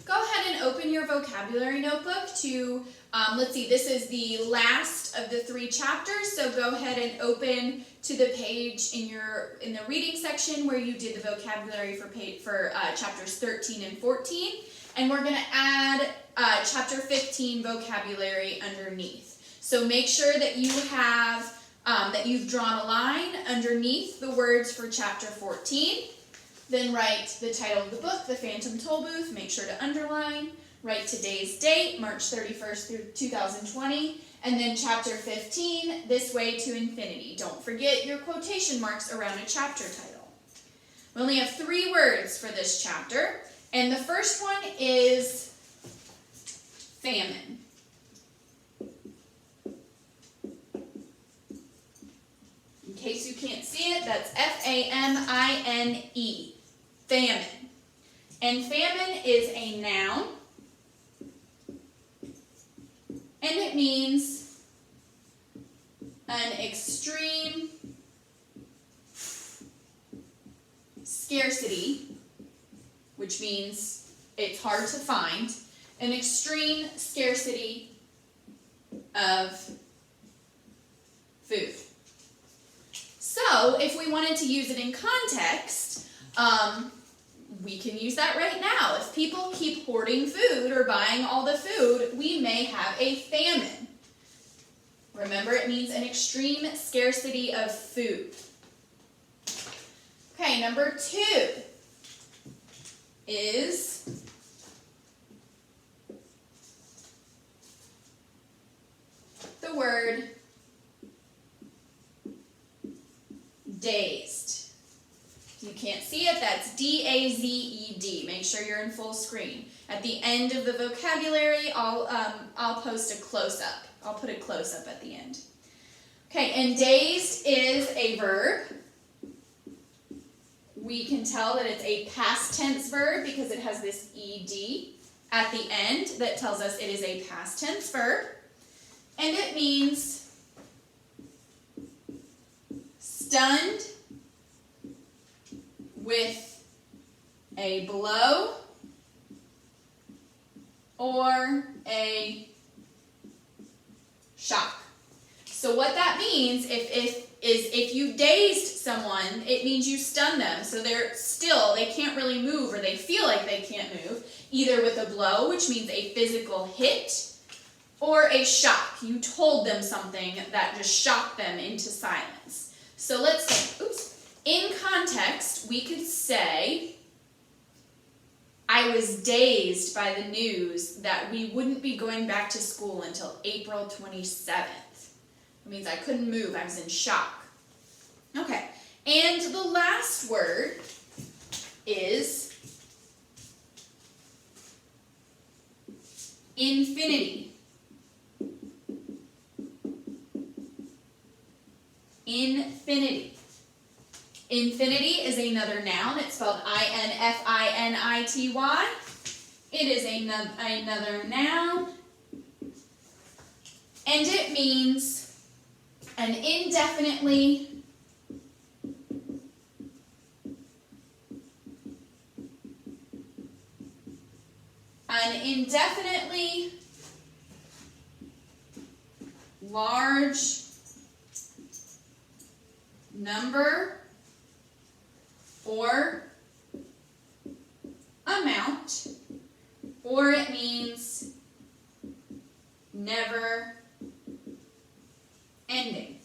go ahead and open your vocabulary notebook to, let's see, this is the last of the 3 chapters, so go ahead and open to the page in the reading section where you did the vocabulary for chapters 13 and 14, and we're going to add chapter 15 vocabulary underneath. So make sure that you have, that you've drawn a line underneath the words for chapter 14. Then write the title of the book, The Phantom Toll Booth. Make sure to underline. Write today's date, March 31st through 2020. And then chapter 15, This Way to Infinity. Don't forget your quotation marks around a chapter title. We only have 3 words for this chapter. And the first one is famine. In case you can't see it, that's F-A-M-I-N-E. Famine. And famine is a noun, and it means an extreme scarcity, which means it's hard to find, an extreme scarcity of food. So if we wanted to use it in context, we can use that right now. If people keep hoarding food or buying all the food, we may have a famine. Remember, it means an extreme scarcity of food. Okay, number 2 is the word dazed. You can't see it, that's D-A-Z-E-D. Make sure you're in full screen. At the end of the vocabulary, I'll post a close-up. I'll put a close-up at the end. Okay, and dazed is a verb. We can tell that it's a past tense verb because it has this ed at the end that tells us it is a past tense verb. And it means stunned with a blow or a shock. So what that means if you dazed someone, it means you stunned them. So they can't really move, or they feel like they can't move, either with a blow, which means a physical hit, or a shock. You told them something that just shocked them into silence. So let's say, in context, we could say, I was dazed by the news that we wouldn't be going back to school until April 27th. It means I couldn't move, I was in shock. Okay, and the last word is infinity. Infinity. Infinity is another noun. It's spelled I-N-F-I-N-I-T-Y. It is another noun. And it means an indefinitely large number or amount, or it means never ending.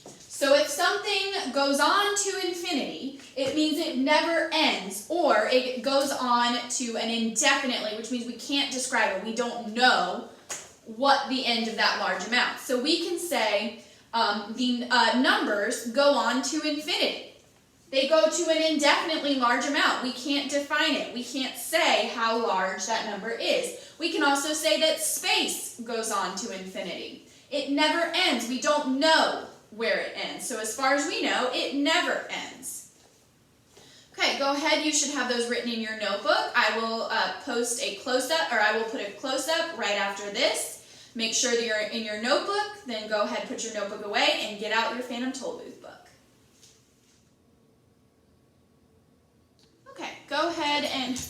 So if something goes on to infinity, it means it never ends, or it goes on to an indefinitely, which means we can't describe it. We don't know what the end of that large amount. So we can say the numbers go on to infinity. They go to an indefinitely large amount. We can't define it. We can't say how large that number is. We can also say that space goes on to infinity. It never ends. We don't know where it ends. So as far as we know, it never ends. Okay, go ahead. You should have those written in your notebook. I will post a close-up, or I will put a close-up right after this. Make sure that you're in your notebook. Then go ahead, put your notebook away, and get out your Phantom Toll Booth book. Okay, go ahead and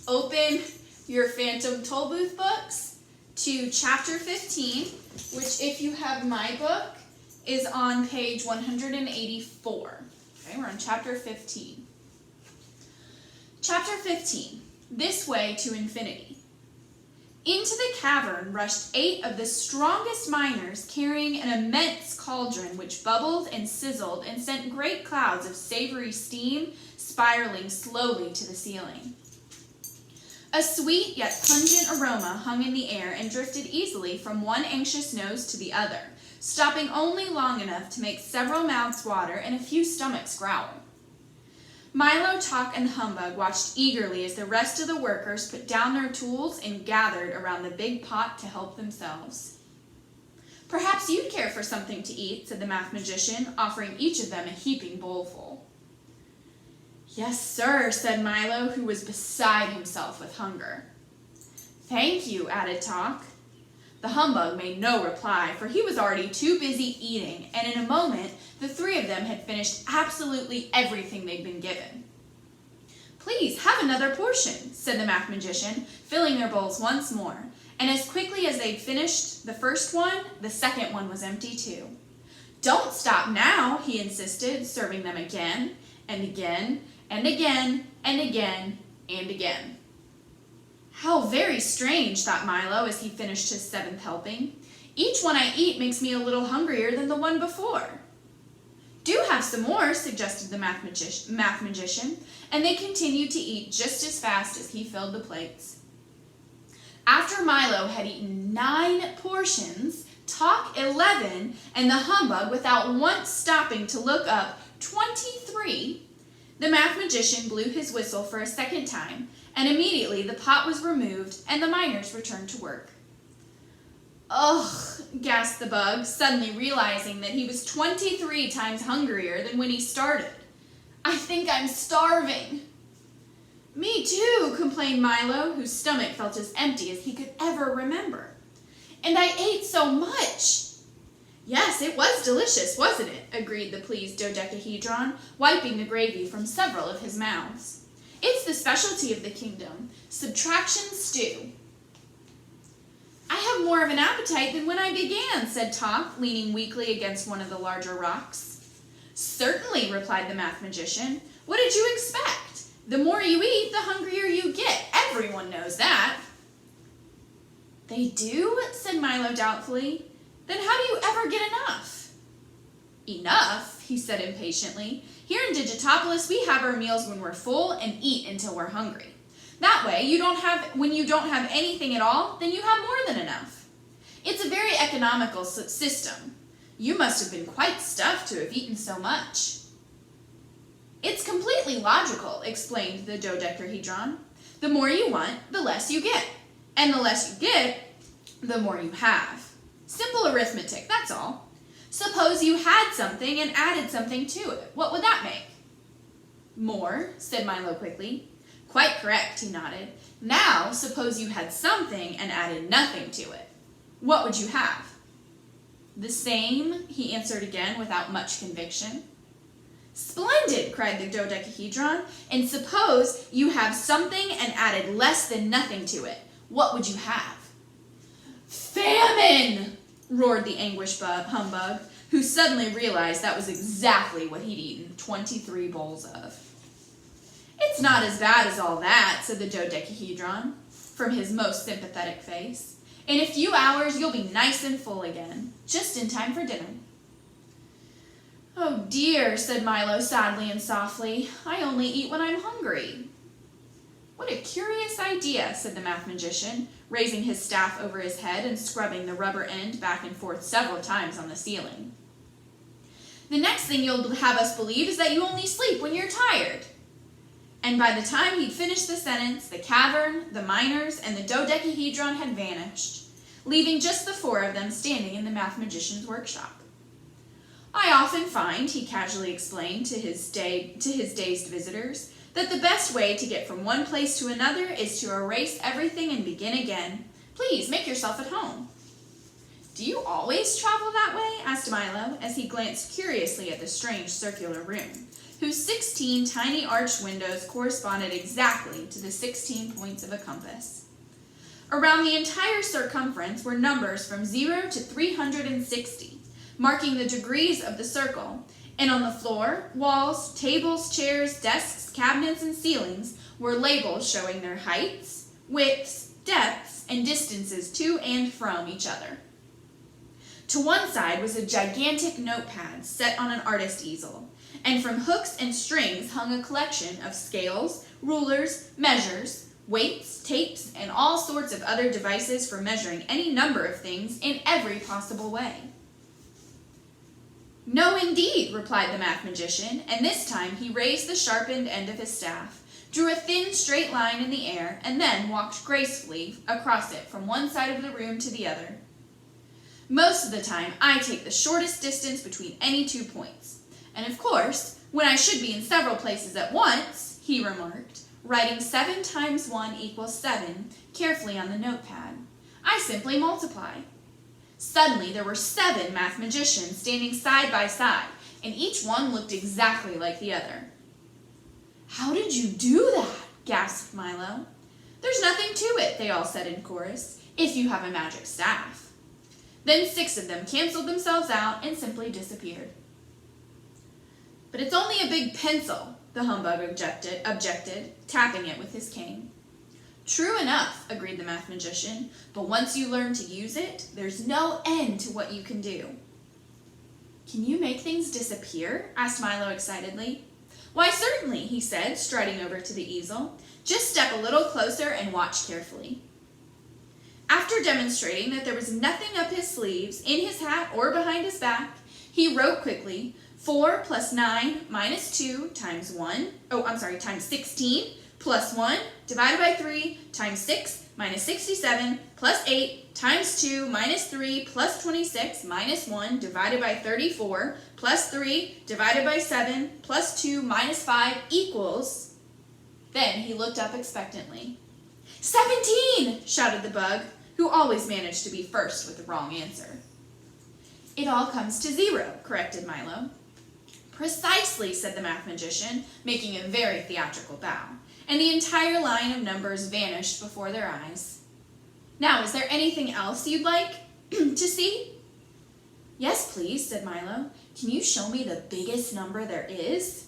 open your Phantom Tollbooth books to chapter 15, which, if you have my book, is on page 184. Okay, we're on chapter 15. Chapter 15, This Way to Infinity. Into the cavern rushed 8 of the strongest miners carrying an immense cauldron which bubbled and sizzled and sent great clouds of savory steam spiraling slowly to the ceiling. A sweet yet pungent aroma hung in the air and drifted easily from one anxious nose to the other, stopping only long enough to make several mouths water and a few stomachs growl. Milo, Talk, and Humbug watched eagerly as the rest of the workers put down their tools and gathered around the big pot to help themselves. "Perhaps you'd care for something to eat," said the math magician, offering each of them a heaping bowlful. "Yes, sir," said Milo, who was beside himself with hunger. "Thank you," added Talk. The Humbug made no reply, for he was already too busy eating, and in a moment the 3 of them had finished absolutely everything they'd been given. "Please, have another portion," said the math magician, filling their bowls once more, and as quickly as they'd finished the first one, the second one was empty too. "Don't stop now," he insisted, serving them again, and again, and again, and again, and again. "How very strange," thought Milo as he finished his 7th helping. "Each one I eat makes me a little hungrier than the one before." "Do have some more," suggested the math magician, and they continued to eat just as fast as he filled the plates. After Milo had eaten 9 portions, Talk 11, and the Humbug, without once stopping to look up, 23, the math magician blew his whistle for a second time, and immediately the pot was removed and the miners returned to work. "Ugh," gasped the Bug, suddenly realizing that he was 23 times hungrier than when he started. "I think I'm starving." "Me too," complained Milo, whose stomach felt as empty as he could ever remember. "And I ate so much." "Yes, it was delicious, wasn't it?" agreed the pleased dodecahedron, wiping the gravy from several of his mouths. "It's the specialty of the kingdom, subtraction stew." "I have more of an appetite than when I began," said Talk, leaning weakly against one of the larger rocks. "Certainly," replied the math magician. "What did you expect? The more you eat, the hungrier you get. Everyone knows that." "They do?" said Milo doubtfully. "Then how do you ever get enough?" "Enough?" he said impatiently. "Here in Digitopolis, we have our meals when we're full and eat until we're hungry. That way, when you don't have anything at all, then you have more than enough. It's a very economical system. You must have been quite stuffed to have eaten so much." "It's completely logical," explained the dodecahedron. "The more you want, the less you get. And the less you get, the more you have. Simple arithmetic, that's all. Suppose you had something and added something to it. What would that make?" "More," said Milo quickly. "Quite correct," he nodded. "Now, suppose you had something and added nothing to it. What would you have?" "The same," he answered again without much conviction. "Splendid," cried the dodecahedron. "And suppose you have something and added less than nothing to it. What would you have?" "Famine!" roared the anguished Humbug, who suddenly realized that was exactly what he'd eaten 23 bowls of. "It's not as bad as all that," said the dodecahedron, from his most sympathetic face. "In a few hours you'll be nice and full again, just in time for dinner." "Oh dear," said Milo sadly and softly. "I only eat when I'm hungry." "What a curious idea," said the math magician, raising his staff over his head and scrubbing the rubber end back and forth several times on the ceiling. "The next thing you'll have us believe is that you only sleep when you're tired." And by the time he'd finished the sentence, the cavern, the miners, and the dodecahedron had vanished, leaving just the 4 of them standing in the math magician's workshop. "I often find," he casually explained to his dazed visitors, "that the best way to get from one place to another is to erase everything and begin again. Please make yourself at home." "Do you always travel that way?" asked Milo, as he glanced curiously at the strange circular room, whose 16 tiny arched windows corresponded exactly to the 16 points of a compass. Around the entire circumference were numbers from 0 to 360, marking the degrees of the circle, and on the floor, walls, tables, chairs, desks, cabinets, and ceilings were labels showing their heights, widths, depths, and distances to and from each other. To one side was a gigantic notepad set on an artist easel, and from hooks and strings hung a collection of scales, rulers, measures, weights, tapes, and all sorts of other devices for measuring any number of things in every possible way. "No, indeed," replied the math magician, and this time he raised the sharpened end of his staff, drew a thin straight line in the air, and then walked gracefully across it from one side of the room to the other. "Most of the time, I take the shortest distance between any 2 points. And of course, when I should be in several places at once," he remarked, writing 7 times 1 equals 7 carefully on the notepad, "I simply multiply." Suddenly, there were 7 math magicians standing side by side, and each one looked exactly like the other. "How did you do that?" gasped Milo. "There's nothing to it," they all said in chorus, "if you have a magic staff." Then 6 of them canceled themselves out and simply disappeared. "But it's only a big pencil," the humbug objected, tapping it with his cane. "True enough," agreed the math magician, "but once you learn to use it, there's no end to what you can do." "Can you make things disappear?" asked Milo excitedly. "Why, certainly," he said, striding over to the easel. "Just step a little closer and watch carefully." After demonstrating that there was nothing up his sleeves, in his hat, or behind his back, he wrote quickly, 4 plus 9 minus 2 times 16 plus 1 divided by 3 times 6 minus 67 plus 8 times 2 minus 3 plus 26 minus 1 divided by 34 plus 3 divided by 7 plus 2 minus 5 equals... Then he looked up expectantly. 17! Shouted the bug, who always managed to be first with the wrong answer. "It all comes to 0, corrected Milo. "Precisely," said the math magician, making a very theatrical bow, and the entire line of numbers vanished before their eyes. "Now, is there anything else you'd like to see?" "Yes, please," said Milo. "Can you show me the biggest number there is?"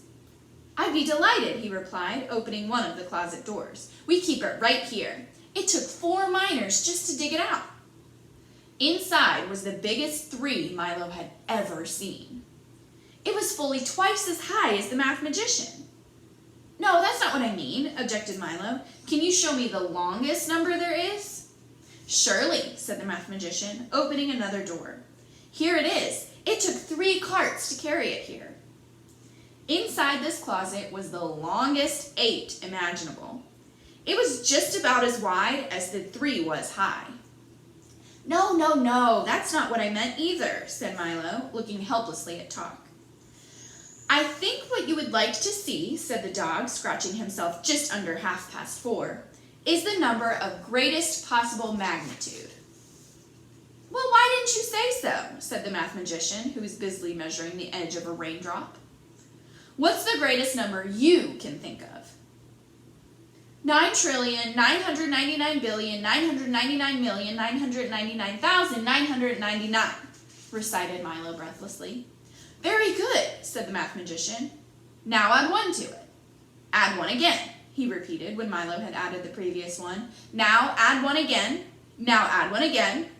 "I'd be delighted," he replied, opening one of the closet doors. "We keep it right here. It took 4 miners just to dig it out." Inside was the biggest 3 Milo had ever seen. It was fully twice as high as the math magician. "No, that's not what I mean," objected Milo. "Can you show me the longest number there is?" "Surely," said the math magician, opening another door. "Here it is. It took 3 carts to carry it here." Inside this closet was the longest 8 imaginable. It was just about as wide as the 3 was high. No, that's not what I meant either," said Milo, looking helplessly at Talk. "I think what you would like to see," said the dog, scratching himself just under 4:30, "is the number of greatest possible magnitude." "Well, why didn't you say so?" said the math magician, who was busily measuring the edge of a raindrop. "What's the greatest number you can think of?" 9,999,999,999,999, recited Milo breathlessly. "Very good," said the math magician. "Now add 1 to it." "Add 1 again," he repeated when Milo had added the previous one. "Now add 1 again. Now add 1 again.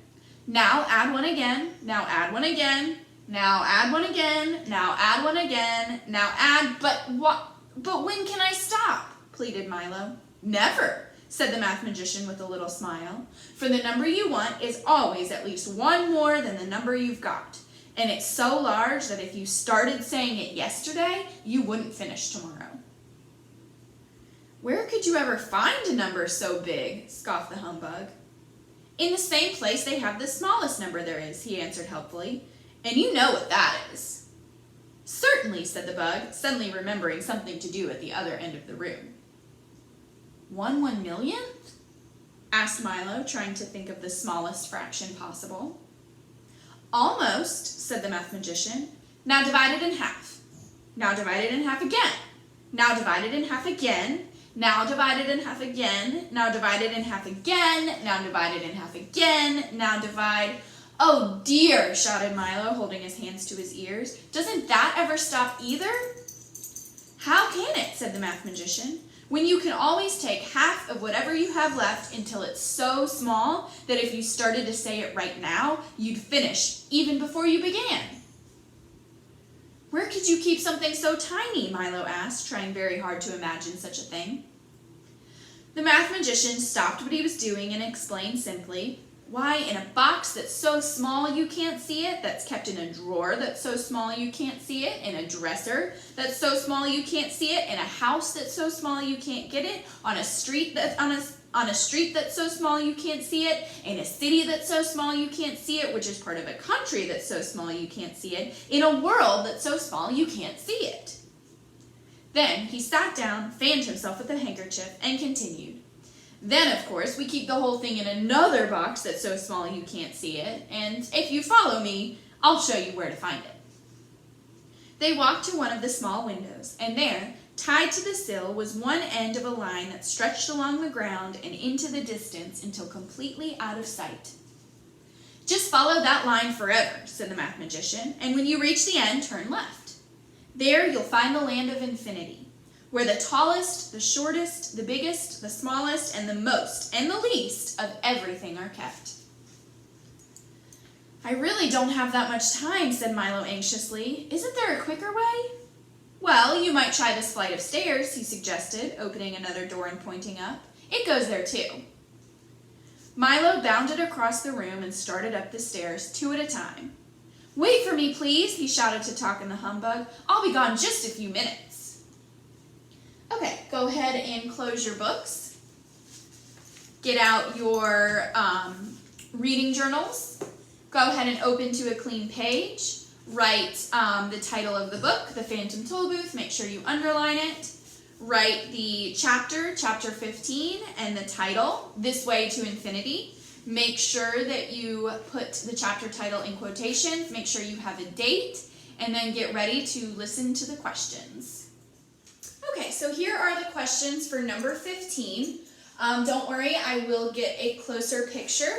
Now add 1 again. Now add 1 again. Now add 1 again. Now add 1 again. Now add... But when can I stop?" pleaded Milo. "Never," said the math magician with a little smile, "for the number you want is always at least 1 more than the number you've got, and it's so large that if you started saying it yesterday, you wouldn't finish tomorrow." "Where could you ever find a number so big?" scoffed the humbug. "In the same place they have the smallest number there is," he answered helpfully, "and you know what that is." "Certainly," said the bug, suddenly remembering something to do at the other end of the room. 1/1,000,000th? asked Milo, trying to think of the smallest fraction possible. "Almost," said the math magician. "Now divide it in half. Now divide it in half again. Now divide it in half again. Now divided in half again, now divided in half again, now divided in half again, now divide. Oh dear, shouted Milo, holding his hands to his ears. Doesn't that ever stop either? How can it, said the math magician, when you can always take half of whatever you have left until it's so small that if you started to say it right now, you'd finish even before you began. Where could you keep something so tiny? Milo asked, trying very hard to imagine such a thing. The math magician stopped what he was doing and explained simply, why, in a box that's so small you can't see it, that's kept in a drawer that's so small you can't see it, in a dresser that's so small you can't see it, in a house that's so small you can't get it, on a street that's so small you can't see it, in a city that's so small you can't see it, which is part of a country that's so small you can't see it, in a world that's so small you can't see it. Then he sat down, fanned himself with a handkerchief, and continued. Then, of course, we keep the whole thing in another box that's so small you can't see it, and if you follow me, I'll show you where to find it. They walked to one of the small windows, and there, tied to the sill, was one end of a line that stretched along the ground and into the distance until completely out of sight. Just follow that line forever, said the math magician, and when you reach the end, turn left. There you'll find the land of infinity, where the tallest, the shortest, the biggest, the smallest, and the most, and the least of everything are kept. I really don't have that much time, said Milo anxiously. Isn't there a quicker way? Well, you might try this flight of stairs, he suggested, opening another door and pointing up. It goes there too. Milo bounded across the room and started up the stairs, 2 at a time. Wait for me, please, he shouted to Talk and the Humbug. I'll be gone just a few minutes. Okay, go ahead and close your books. Get out your reading journals. Go ahead and open to a clean page. Write the title of the book, The Phantom Tollbooth. Make sure you underline it. Write the chapter, chapter 15, and the title, This Way to Infinity. Make sure that you put the chapter title in quotations. Make sure you have a date, and then get ready to listen to the questions. Okay, so here are the questions for number 15. Don't worry, I will get a closer picture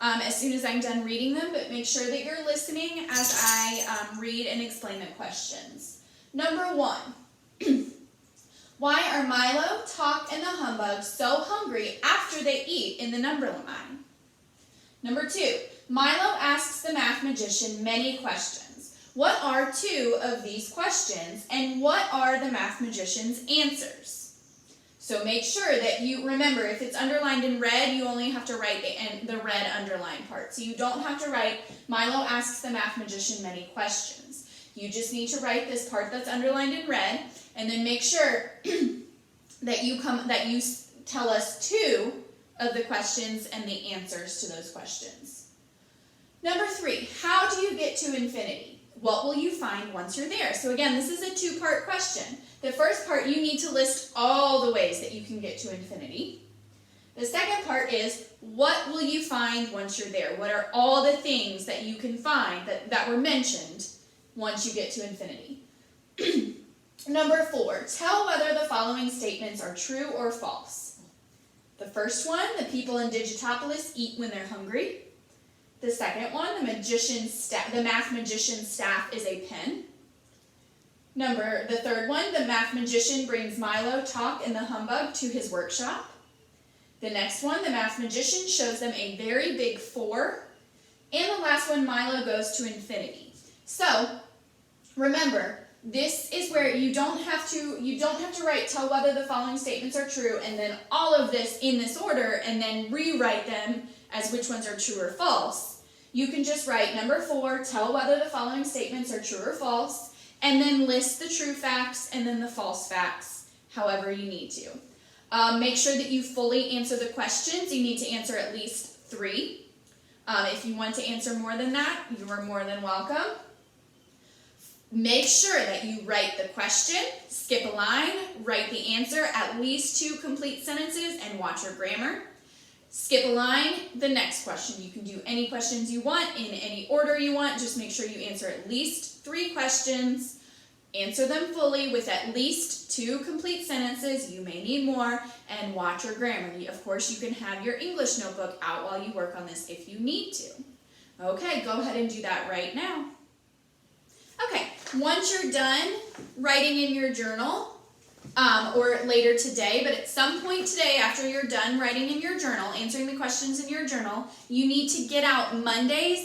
as soon as I'm done reading them, but make sure that you're listening as I read and explain the questions. Number 1. Why are Milo, Talk, and the Humbug so hungry after they eat in the number line? Number 2. Milo asks the math magician many questions. What are 2 of these questions, and what are the math magician's answers? So make sure that you remember, if it's underlined in red, you only have to write the red underlined part. So you don't have to write, Milo asks the math magician many questions. You just need to write this part that's underlined in red, and then make sure that you tell us 2 of the questions and the answers to those questions. Number 3, how do you get to infinity? What will you find once you're there? So again, this is a 2-part question. The first part, you need to list all the ways that you can get to infinity. The second part is, what will you find once you're there? What are all the things that you can find that were mentioned once you get to infinity? Number 4, tell whether the following statements are true or false. The first one, the people in Digitopolis eat when they're hungry. The second one, the math magician's staff is a pen. The third one, the math magician brings Milo, Talk, and the Humbug to his workshop. The next one, the math magician shows them a very big 4. And the last one, Milo goes to infinity. So, remember, this is where you don't have to write tell whether the following statements are true and then all of this in this order and then rewrite them as which ones are true or false. You can just write number 4, tell whether the following statements are true or false, and then list the true facts and then the false facts, however you need to. Make sure that you fully answer the questions. You need to answer at least 3. If you want to answer more than that, you are more than welcome. Make sure that you write the question, skip a line, write the answer, at least 2 complete sentences, and watch your grammar. Skip a line, the next question. You can do any questions you want in any order you want. Just make sure you answer at least 3 questions Answer them fully with at least 2 complete sentences. You may need more, and watch your grammar. Of course, you can have your English notebook out while you work on this if you need to. Okay, go ahead and do that right now. Okay, once you're done writing in your journal, or later today, but at some point today after you're done writing in your journal, answering the questions in your journal, you need to get out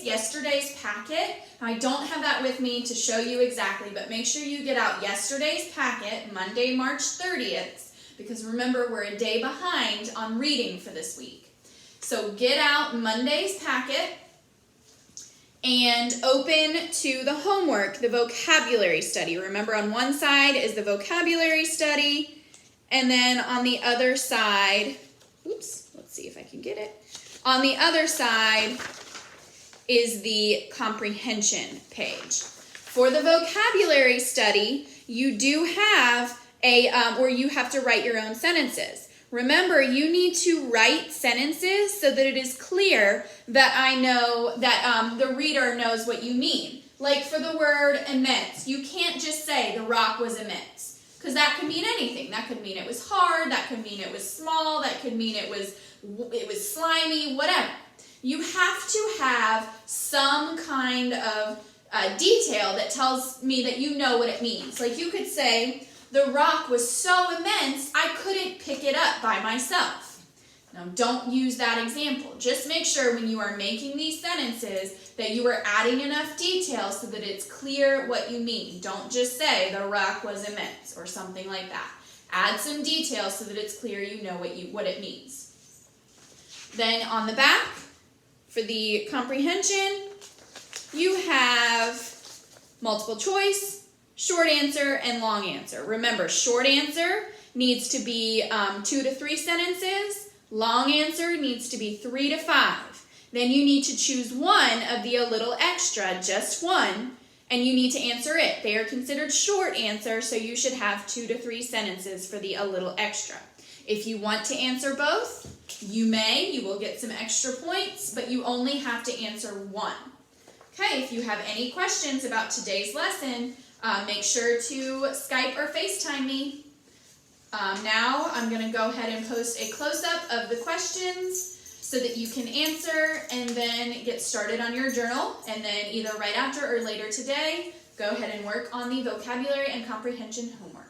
yesterday's packet. I don't have that with me to show you exactly, but make sure you get out yesterday's packet, Monday, March 30th, because remember, we're a day behind on reading for this week. So get out Monday's packet and open to the homework, the vocabulary study. Remember, on one side is the vocabulary study, and then on the other side, let's see if I can get it. On the other side is the comprehension page. For the vocabulary study, you do have or you have to write your own sentences. Remember, you need to write sentences so that it is clear that I know that the reader knows what you mean. Like for the word immense, you can't just say the rock was immense, because that could mean anything. That could mean it was hard, that could mean it was small, that could mean it was slimy, whatever. You have to have some kind of detail that tells me that you know what it means. Like you could say, the rock was so immense, I couldn't pick it up by myself. Now, don't use that example. Just make sure when you are making these sentences that you are adding enough detail so that it's clear what you mean. Don't just say, the rock was immense, or something like that. Add some detail so that it's clear you know what it means. Then on the back, for the comprehension, you have multiple choice, short answer, and long answer. Remember, short answer needs to be 2 to 3 sentences. Long answer needs to be 3 to 5. Then you need to choose one of the a little extra, just one, and you need to answer it. They are considered short answer, so you should have 2 to 3 sentences for the a little extra. If you want to answer both, you may. You will get some extra points, but you only have to answer one. Okay, if you have any questions about today's lesson, make sure to Skype or FaceTime me. Now I'm going to go ahead and post a close-up of the questions so that you can answer and then get started on your journal. And then either right after or later today, go ahead and work on the vocabulary and comprehension homework.